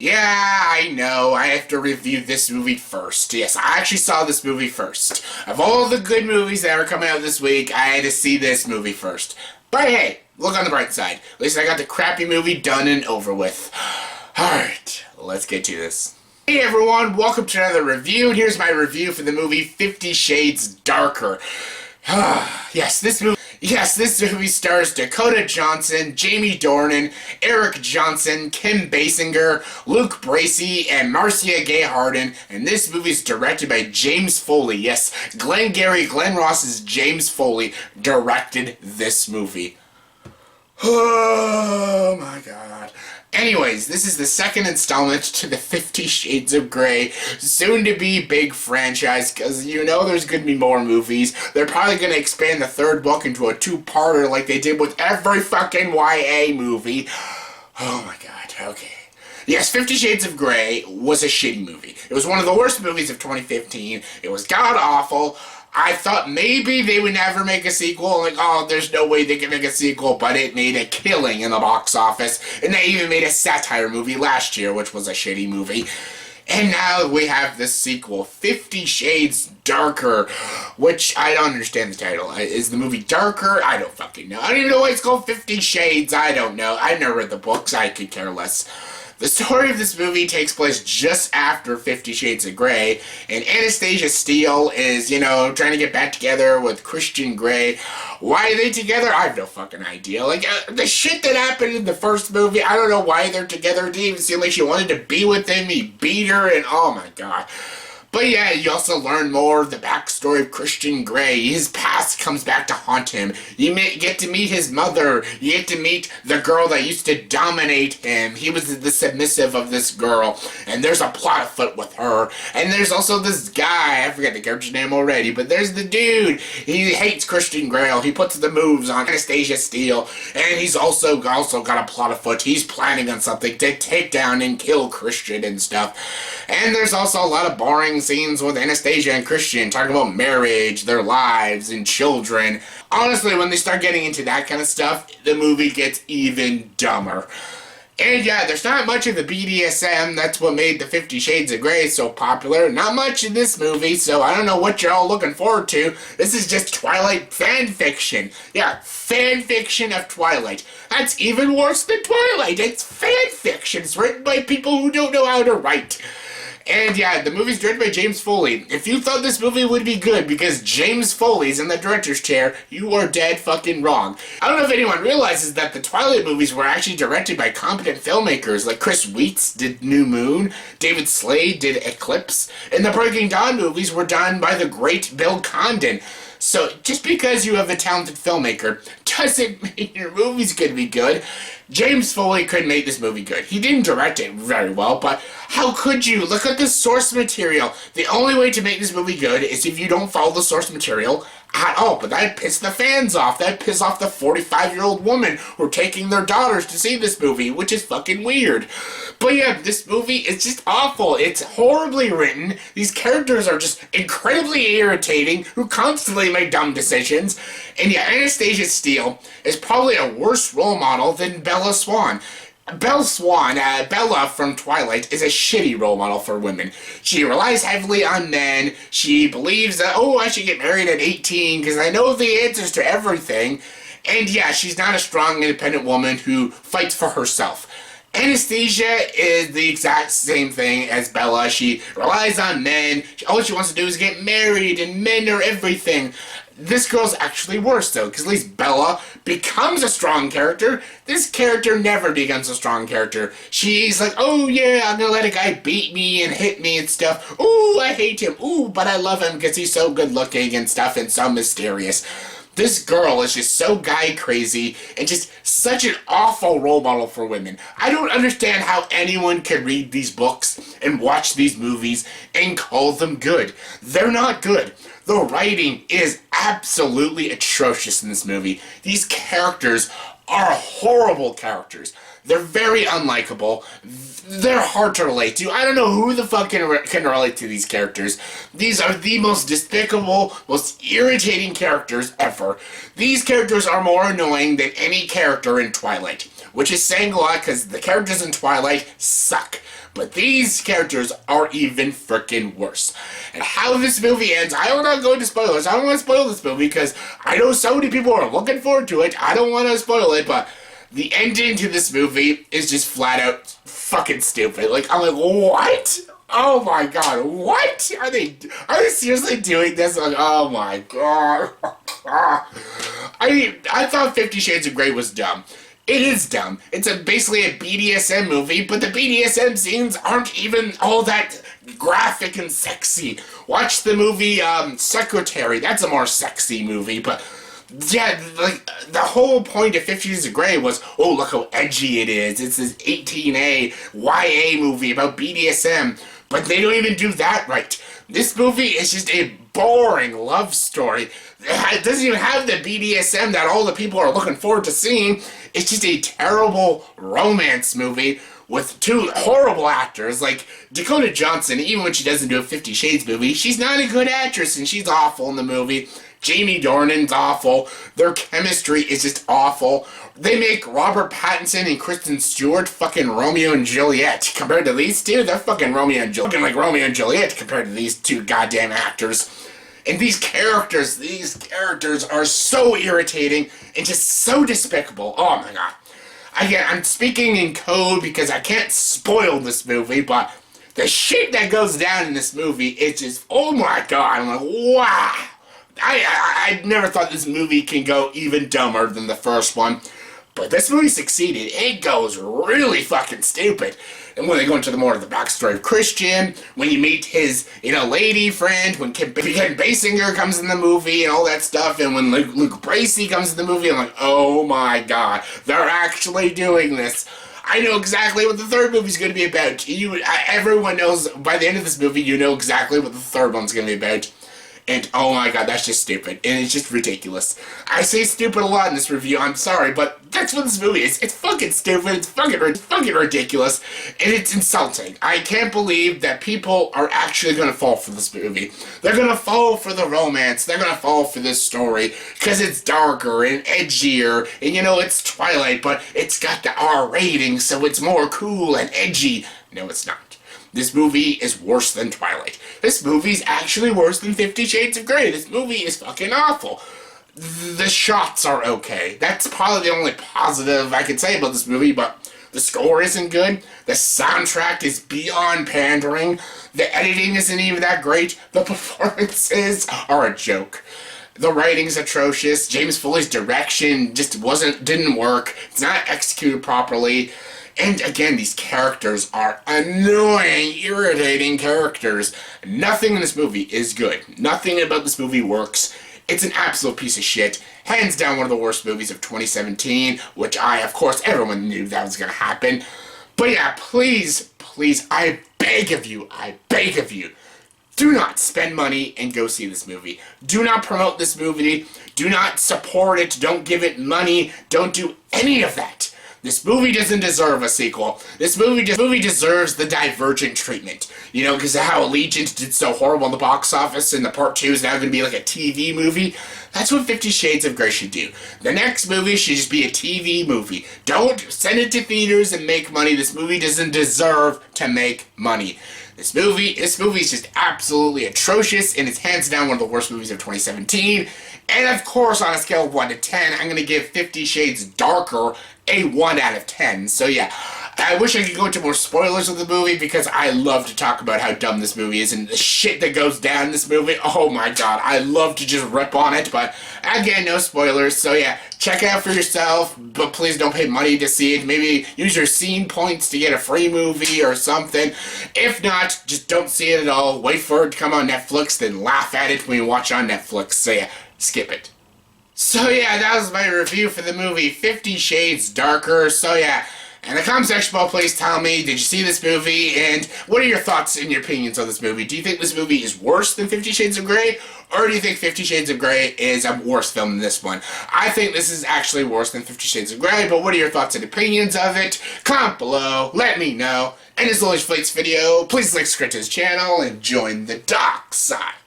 Yeah, I know. I have to review this movie first. Yes, I actually saw this movie first. Of all the good movies that are coming out this week, I had to see this movie first. But hey, look on the bright side. At least I got the crappy movie done and over with. Alright, let's get to this. Hey everyone, welcome to another review, and here's my review for the movie 50 Shades Darker. This movie stars Dakota Johnson, Jaime Dornan, Eric Johnson, Kim Basinger, Luke Bracey, and Marcia Harden, and this movie is directed by James Foley. Yes, Glenn Ross's James Foley directed this movie. Oh my god. Anyways, this is the second installment to the 50 Shades of Grey, soon-to-be big franchise, because you know there's going to be more movies. They're probably going to expand the third book into a two-parter like they did with every fucking YA movie. Oh my god, okay. Yes, 50 Shades of Grey was a shitty movie. It was one of the worst movies of 2015. It was god-awful. I thought maybe they would never make a sequel, like, oh, there's no way they can make a sequel, but it made a killing in the box office, and they even made a satire movie last year, which was a shitty movie. And now we have this sequel, 50 Shades Darker, which I don't understand the title. Is the movie darker? I don't fucking know. I don't even know why it's called 50 Shades. I don't know. I've never read the books. I could care less. The story of this movie takes place just after 50 Shades of Grey, and Anastasia Steele is, trying to get back together with Christian Grey. Why are they together? I have no fucking idea. Like, the shit that happened in the first movie, I don't know why they're together. It didn't even seem like she wanted to be with him. He beat her, and oh my god. But yeah, you also learn more of the backstory of Christian Grey. His past comes back to haunt him. You get to meet his mother. You get to meet the girl that used to dominate him. He was the submissive of this girl. And there's a plot afoot with her. And there's also this guy. I forget the character's name already. But there's the dude. He hates Christian Grey. He puts the moves on Anastasia Steele. And he's also got a plot afoot. He's planning on something to take down and kill Christian and stuff. And there's also a lot of boring scenes with Anastasia and Christian talking about marriage, their lives, and children. Honestly, when they start getting into that kind of stuff, the movie gets even dumber. And yeah, there's not much of the BDSM. That's what made the 50 Shades of Grey so popular. Not much in this movie, so I don't know what you're all looking forward to. This is just Twilight fan fiction. Yeah, fan fiction of Twilight. That's even worse than Twilight. It's fan fiction. It's written by people who don't know how to write. And yeah, the movie's directed by James Foley. If you thought this movie would be good because James Foley's in the director's chair, you are dead fucking wrong. I don't know if anyone realizes that the Twilight movies were actually directed by competent filmmakers, like Chris Weitz did New Moon, David Slade did Eclipse, and the Breaking Dawn movies were done by the great Bill Condon. So, just because you have a talented filmmaker doesn't mean your movie's gonna be good. James Foley could make this movie good. He didn't direct it very well, but how could you? Look at the source material. The only way to make this movie good is if you don't follow the source material at all. But that'd piss the fans off. That'd piss off the 45-year-old women who are taking their daughters to see this movie, which is fucking weird. But yeah, this movie is just awful. It's horribly written. These characters are just incredibly irritating, who constantly make dumb decisions. And yeah, Anastasia Steele is probably a worse role model than Bella Swan. Bella from Twilight, is a shitty role model for women. She relies heavily on men. She believes that, oh, I should get married at 18 because I know the answers to everything. And yeah, she's not a strong, independent woman who fights for herself. Anastasia is the exact same thing as Bella. She relies on men. All she wants to do is get married, and men are everything. This girl's actually worse, though, because at least Bella becomes a strong character. This character never becomes a strong character. She's like, oh yeah, I'm gonna let a guy beat me and hit me and stuff. Ooh, I hate him. Ooh, but I love him because he's so good looking and stuff and so mysterious. This girl is just so guy crazy and just such an awful role model for women. I don't understand how anyone can read these books and watch these movies and call them good. They're not good. The writing is absolutely atrocious in this movie. These characters are horrible characters. They're very unlikable. They're hard to relate to. I don't know who the fuck can relate to these characters. These are the most despicable, most irritating characters ever. These characters are more annoying than any character in Twilight, which is saying a lot because the characters in Twilight suck. But these characters are even freaking worse. And how this movie ends, I don't want to go into spoilers. I don't want to spoil this movie because I know so many people are looking forward to it. I don't want to spoil it, but the ending to this movie is just flat out fucking stupid. Like, I'm like, what? Oh my god, what? Are they seriously doing this? Like, oh my god. I thought 50 Shades of Grey was dumb. It is dumb. It's basically a BDSM movie, but the BDSM scenes aren't even all that graphic and sexy. Watch the movie Secretary. That's a more sexy movie, but yeah, like, the whole point of 50 Shades of Grey was, oh, look how edgy it is. It's this 18A YA movie about BDSM, but they don't even do that right. This movie is just a boring love story. It doesn't even have the BDSM that all the people are looking forward to seeing. It's just a terrible romance movie with two horrible actors. Like, Dakota Johnson, even when she doesn't do a 50 Shades movie, she's not a good actress and she's awful in the movie. Jaime Dornan's awful. Their chemistry is just awful. They make Robert Pattinson and Kristen Stewart fucking Romeo and Juliet. Compared to these two, they're fucking Romeo and Juliet. Fucking like Romeo and Juliet compared to these two goddamn actors. And these characters are so irritating and just so despicable. Oh my god. Again, I'm speaking in code because I can't spoil this movie, but the shit that goes down in this movie, it's just, oh my god. I'm like, wow. I never thought this movie can go even dumber than the first one. But this movie succeeded. It goes really fucking stupid. And when they go into the more of the backstory of Christian, when you meet his, lady friend, when Ken Basinger comes in the movie and all that stuff, and when Luke Bracey comes in the movie, I'm like, oh my god, they're actually doing this. I know exactly what the third movie's going to be about. Everyone knows, by the end of this movie, you know exactly what the third one's going to be about. And oh my god, that's just stupid. And it's just ridiculous. I say stupid a lot in this review, I'm sorry, but that's what this movie is. It's fucking stupid, it's fucking ridiculous, and it's insulting. I can't believe that people are actually gonna fall for this movie. They're gonna fall for the romance, they're gonna fall for this story, because it's darker and edgier, and it's Twilight, but it's got the R rating, so it's more cool and edgy. No, it's not. This movie is worse than Twilight. This movie's actually worse than 50 Shades of Grey. This movie is fucking awful. The shots are okay. That's probably the only positive I could say about this movie, but the score isn't good. The soundtrack is beyond pandering. The editing isn't even that great. The performances are a joke. The writing's atrocious. James Foley's direction just didn't work. It's not executed properly. And again, these characters are annoying, irritating characters. Nothing in this movie is good. Nothing about this movie works. It's an absolute piece of shit. Hands down one of the worst movies of 2017, which of course, everyone knew that was going to happen. But yeah, please, I beg of you, do not spend money and go see this movie. Do not promote this movie. Do not support it. Don't give it money. Don't do any of that. This movie doesn't deserve a sequel. This movie deserves the Divergent treatment. Because of how Allegiant did so horrible in the box office, and the part 2 is now going to be like a TV movie. That's what 50 Shades of Grey should do. The next movie should just be a TV movie. Don't send it to theaters and make money. This movie doesn't deserve to make money. This movie is just absolutely atrocious, and it's hands down one of the worst movies of 2017. And of course, on a scale of 1 to 10, I'm going to give 50 Shades Darker a 1 out of 10. So yeah, I wish I could go into more spoilers of the movie because I love to talk about how dumb this movie is and the shit that goes down in this movie. Oh my god, I love to just rip on it, but again, no spoilers. So yeah, check it out for yourself, but please don't pay money to see it. Maybe use your scene points to get a free movie or something. If not, just don't see it at all. Wait for it to come on Netflix, then laugh at it when you watch on Netflix. So yeah, skip it. So yeah, that was my review for the movie 50 Shades Darker. So yeah, In the comment section below, please tell me, did you see this movie, and what are your thoughts and your opinions on this movie? Do you think this movie is worse than 50 Shades of Grey, or do you think 50 Shades of Grey is a worse film than this one? I think this is actually worse than 50 Shades of Grey, but what are your thoughts and opinions of it? Comment below, let me know. And as always for this video, please like, subscribe to this channel, and join the dark side.